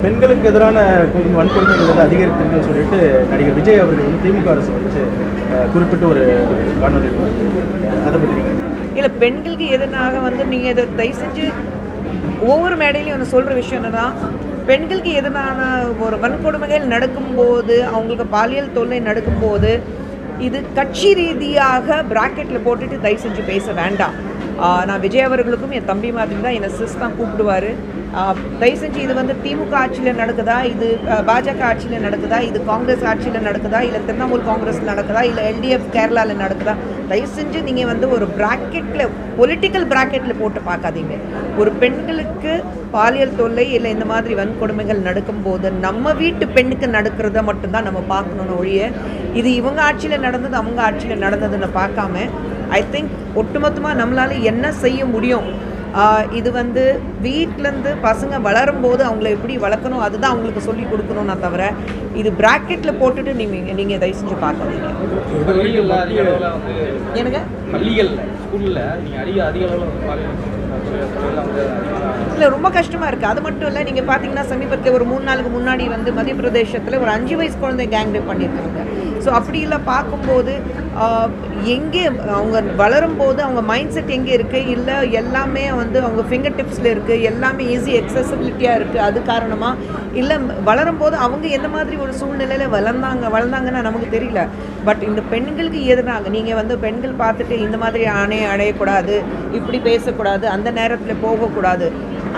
பெண்களுக்கு எதிரான வன்கொடுமைகள் அதிகரித்துன்னு சொல்லிட்டு நடிகர் விஜய் அவர்கள் வந்து திமுக அரசு வச்சு குறிப்பிட்டு ஒரு காணொலி அதை பற்றி இல்லை, பெண்களுக்கு எதிராக வந்து நீங்கள் இதை தயவு செஞ்சு ஒவ்வொரு மேடையிலையும் ஒன்று சொல்கிற விஷயம் என்னன்னா, பெண்களுக்கு எதிரான ஒரு வன்கொடுமைகள் நடக்கும்போது, அவங்களுக்கு பாலியல் தொல்லை நடக்கும்போது, இது கட்சி ரீதியாக பிராக்கெட்டில் போட்டுட்டு தயவு செஞ்சு பேச வேண்டாம். நான் விஜய் அவர்களுக்கும் என் தம்பி மாதிரி தான் என்னை சிஸ் தான் கூப்பிடுவார். தயவு செஞ்சு இது வந்து திமுக ஆட்சியில் நடக்குதா, இது பாஜக ஆட்சியில் நடக்குதா, இது காங்கிரஸ் ஆட்சியில் நடக்குதா, இல்லை திரிணாமுல் காங்கிரஸில் நடக்குதா, இல்லை எல்டிஎஃப் கேரளாவில் நடக்குதா, தயவு செஞ்சு நீங்கள் வந்து ஒரு பிராக்கெட்டில் பொலிட்டிக்கல் பிராக்கெட்டில் போட்டு பார்க்காதீங்க. ஒரு பெண்களுக்கு பாலியல் தொல்லை இல்லை இந்த மாதிரி வன்கொடுமைகள் நடக்கும்போது நம்ம வீட்டு பெண்ணுக்கு நடக்கிறத மட்டும்தான் நம்ம பார்க்கணுன்னு ஒழிய, இது இவங்க ஆட்சியில் நடந்தது அவங்க ஆட்சியில் நடந்ததுன்னு பார்க்காம, ஐ திங்க் ஒட்டுமொத்தமாக நம்மளால என்ன செய்ய முடியும், இது வந்து வீட்டிலேருந்து பசங்க வளரும்போது அவங்கள எப்படி வளர்க்கணும் அதுதான் அவங்களுக்கு சொல்லி கொடுக்கணும்னா தவிர, இது பிராக்கெட்டில் போட்டுட்டு நீங்கள் தயவு செஞ்சு பார்க்காதீங்க. எனக்கு பள்ளிகள் ஸ்கூலில் நீங்கள் அதிக அளவில் இல்லை, ரொம்ப கஷ்டமாக இருக்குது. அது மட்டும் இல்லை, நீங்கள் பார்த்தீங்கன்னா சமீபத்தில் ஒரு 3 நாளுக்கு முன்னாடி வந்து மத்திய பிரதேசத்தில் ஒரு 5 வயசு குழந்தை கேங் ரேப் பண்ணியிருக்காங்க. ஸோ அப்படி இல்லை பார்க்கும்போது எங்கே அவங்க வளரும்போது அவங்க மைண்ட் செட் எங்கே இருக்குது, இல்லை எல்லாமே வந்து அவங்க ஃபிங்கர் டிப்ஸில் இருக்குது, எல்லாமே ஈஸி எக்ஸசிபிலிட்டியாக இருக்குது. அது காரணமாக இல்லை வளரும்போது அவங்க எந்த மாதிரி ஒரு சூழ்நிலையில் வளர்ந்தாங்கன்னா நமக்கு தெரியல. பட் இந்த பெண்களுக்கு எதிராக நீங்கள் வந்து பெண்கள் பார்த்துட்டு இந்த மாதிரி அடையக்கூடாது, இப்படி பேசக்கூடாது, அந்த நேரத்தில் போகக்கூடாது.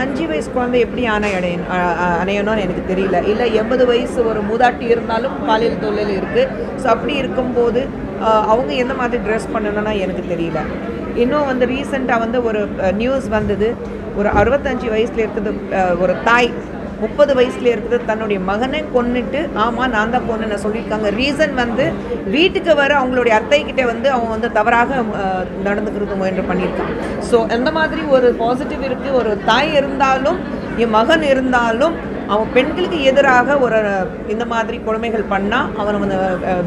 5 வயசு குழந்தை எப்படி அணையணும்னு எனக்கு தெரியல. இல்லை 80 வயசு ஒரு மூதாட்டி இருந்தாலும் பாலியல் தொல்லையில் இருக்குது. ஸோ அப்படி இருக்கும்போது அவங்க எந்த மாதிரி ட்ரெஸ் பண்ணணும்னா எனக்கு தெரியல. இன்னும் வந்து ரீசெண்டாக வந்து ஒரு நியூஸ் வந்தது, ஒரு 65 வயசில் இருக்குது ஒரு தாய் 30 வயசுல இருக்குது தன்னுடைய மகனை கொன்னுட்டு, ஆமாம் நான் தான் கொன்னு சொல்லியிருக்காங்க. ரீசன் வந்து வீட்டுக்கு வர அவங்களுடைய அத்தைக்கிட்ட வந்து அவங்க வந்து தவறாக நடந்துக்கிறது முயன்று பண்ணியிருக்காங்க. ஸோ அந்த மாதிரி ஒரு பாசிட்டிவ் இருக்குது. ஒரு தாய் இருந்தாலும் என் மகன் இருந்தாலும் அவன் பெண்களுக்கு எதிராக ஒரு இந்த மாதிரி கொடுமைகள் பண்ணால் அவனை வந்து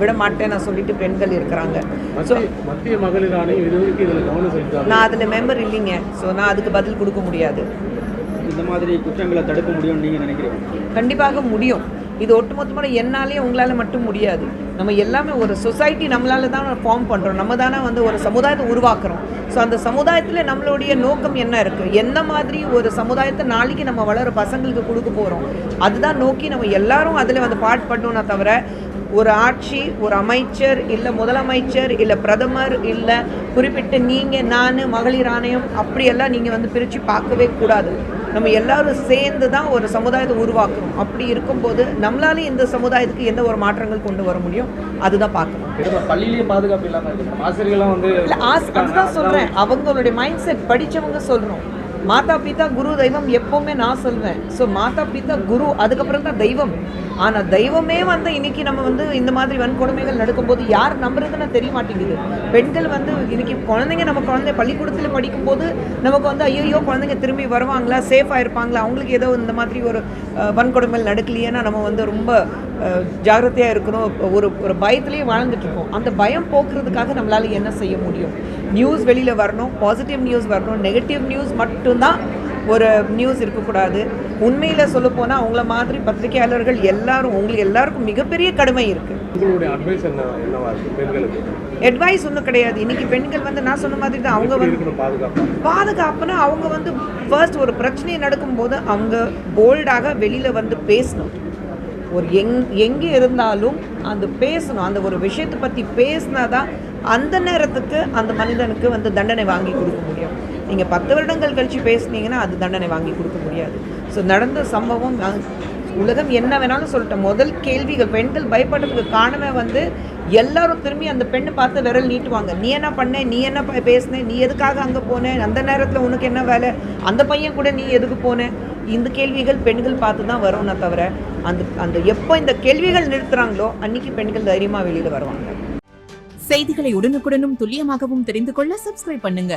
விட மாட்டேன்னு சொல்லிட்டு பெண்கள் இருக்கிறாங்க. ஸோ மத்திய மகளிர் ஆணையம் இதுவரைக்கும் இதில் கவனம் செலுத்தாங்க. நான் அதில் மெம்பர் இல்லைங்க. ஸோ நான் அதுக்கு பதில் கொடுக்க முடியாது. இந்த மாதிரி குற்றங்களை தடுக்க முடியும்னு நீங்கள் நினைக்கிறீங்க? கண்டிப்பாக முடியும். இது ஒட்டுமொத்தமான என்னாலே உங்களால் மட்டும் முடியாது. நம்ம எல்லாமே ஒரு சொசைட்டி நம்மளால தான் ஃபார்ம் பண்ணுறோம். நம்ம தானே வந்து ஒரு சமுதாயத்தை உருவாக்குறோம். ஸோ அந்த சமுதாயத்தில் நம்மளுடைய நோக்கம் என்ன இருக்குது, என்ன மாதிரி ஒரு சமுதாயத்தை நாளைக்கு நம்ம வளர பசங்களுக்கு கொடுக்க போகிறோம், அதுதான் நோக்கி நம்ம எல்லாரும் அதில் வந்து பாடுபட்டோம்னா தவிர, ஒரு ஆட்சி, ஒரு அமைச்சர், இல்லை முதலமைச்சர், இல்லை பிரதமர், இல்லை குறிப்பிட்ட நீங்கள் நான் மகளிர் ஆணையம் அப்படியெல்லாம் நீங்கள் வந்து பிரித்து பார்க்கவே கூடாது. நம்ம எல்லாரும் சேர்ந்து தான் ஒரு சமுதாயத்தை உருவாக்குறோம். அப்படி இருக்கும்போது நம்மளால இந்த சமுதாயத்துக்கு எந்த ஒரு மாற்றங்கள் கொண்டு வர முடியும் அதுதான் பார்க்கணும். பள்ளியிலேயே பாதுகாப்பு இல்லாமல் ஆசிரியர்கள்லாம் வந்து இல்லை, அதுதான் சொல்கிறேன். அவங்களுடைய மைண்ட் செட் படித்தவங்க சொல்லணும். மாதா பிதா குரு தெய்வம் எப்போவுமே நான் சொல்வேன். ஸோ மாதா பிதா குரு, அதுக்கப்புறம் தான் தெய்வம். ஆனால் தெய்வமே வந்து இன்றைக்கி நம்ம வந்து இந்த மாதிரி வன்கொடுமைகள் நடக்கும்போது யார் நம்புறதுன்னு தெரிய மாட்டேங்குது. பெண்கள் வந்து இன்றைக்கி குழந்தைங்க, நம்ம குழந்தை பள்ளிக்கூடத்தில் படிக்கும்போது நமக்கு வந்து ஐயோ குழந்தைங்க திரும்பி வருவாங்களா, சேஃபாக இருப்பாங்களா, அவங்களுக்கு ஏதோ இந்த மாதிரி ஒரு வன்கொடுமைகள் நடக்கலையேன்னா நம்ம வந்து ரொம்ப ஜாகிரதையாக இருக்கணும். ஒரு பயத்துலேயே வாழ்ந்துட்டுருக்கோம். அந்த பயம் போக்குறதுக்காக நம்மளால் என்ன செய்ய முடியும்? நியூஸ் வெளியில் வரணும், பாசிட்டிவ் நியூஸ் வரணும். நெகட்டிவ் நியூஸ் மட்டும்தான் ஒரு நியூஸ் இருக்கக்கூடாது. உண்மையில் சொல்லப்போனால் அவங்கள மாதிரி பத்திரிகையாளர்கள் எல்லாரும், உங்களுக்கு எல்லாருக்கும் மிகப்பெரிய கடமை இருக்குது. உங்களுடைய அட்வைஸ் என்னவா இருக்குது பெண்களுக்கு? அட்வைஸ் ஒன்றும் கிடையாது. இன்றைக்கி பெண்கள் வந்து நான் சொன்ன மாதிரி தான் அவங்க வந்து பாதுகாப்புனா அவங்க வந்து ஃபர்ஸ்ட் ஒரு பிரச்சனை நடக்கும்போது அவங்க போல்டாக வெளியில் வந்து பேசணும். ஒரு எங்கே இருந்தாலும் அந்த பேசணும். அந்த ஒரு விஷயத்தை பற்றி பேசினா தான் அந்த நேரத்துக்கு அந்த மனிதனுக்கு வந்து தண்டனை வாங்கி கொடுக்க முடியும். நீங்கள் 10 வருடங்கள் கழித்து பேசுனீங்கன்னா அது தண்டனை வாங்கி கொடுக்க முடியாது. ஸோ நடந்த சம்பவம் உலகம் என்ன வேணாலும் சொல்லிட்டேன். முதல் கேள்விகள் பெண்கள் பயப்படுறதுக்கு காரணமே வந்து எல்லாரும் திரும்பி அந்த பெண்ணை பார்த்து விரல் நீட்டுவாங்க. நீ என்ன பண்ண, நீ என்ன பேசுன, நீ எதுக்காக அங்கே போனேன், அந்த நேரத்தில் உனக்கு என்ன வேலை, அந்த பையன் கூட நீ எதுக்கு போனேன், இந்த கேள்விகள் பெண்கள் பார்த்து தான் வரும்னா தவிர, அந்த எப்போ இந்த கேள்விகள் நிறுத்துறாங்களோ அன்னைக்கு பெண்கள் தைரியமாக வெளியில் வருவாங்க. செய்திகளை உடனுக்குடனும் துல்லியமாகவும் தெரிந்து கொள்ள சப்ஸ்கிரைப் பண்ணுங்க.